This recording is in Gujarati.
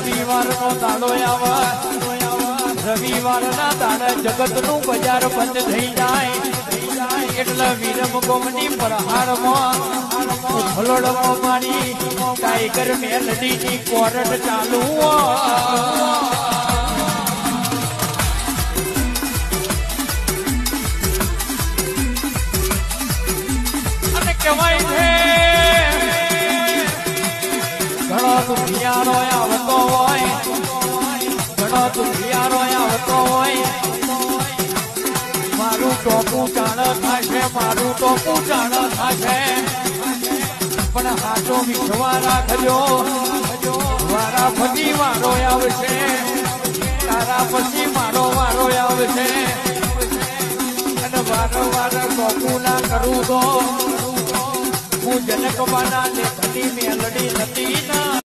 રવિવારનો દાડો આવે રવિવારના દાડે જગતનું બજાર બંધ થઈ જાય એટલે વિરમ ગોમની પ્રહારમાં ફલોડમાં મારી ટાઈગર મેલડીની કોરટ ચાલુ અને કહેવાય છે ઘણો દુખિયારો આવતો હોય ઘણો દુખિયારો આવતો હોય મારું ટોપું ચાળ થશે મારું ટોપું ચાળ થશે પણ હાથો વિશ્વા રાખજો મારા પછી મારો આવશે તારા પછી મારો વારો આવશે અને વારંવાર ટોપું ના કરું તો હું જનકવાના લેખની મેલડી નથી ના